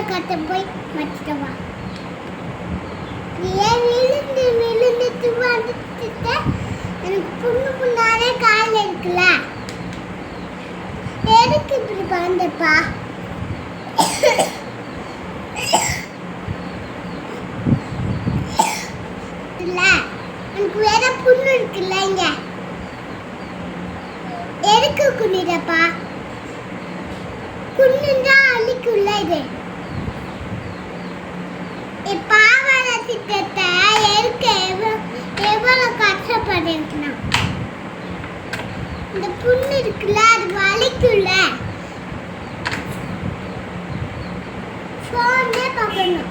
கட்ட போய் மச்சிட்டவா ஏன் விழுந்து விழுந்துட்டு வந்துட்டு எனக்கு புண்ணு புண்ணானே கால் இருக்குல்ல எதுக்கு இப்படி வந்தப்பா இல்ல எனக்கு வேற புண்ணு இருக்குல்ல இங்க எதுக்கு குனிடப்பா குனிஞ்சா அழிக்குள்ள இது பாவாட திட்டத்தை எதுக்கு எவ்வளவு கஷ்டப்பட்டிருக்கணும் இந்த புண்ணு இருக்குல்ல அது வலிக்குள்ள ஃபோன்ல பார்க்கணும்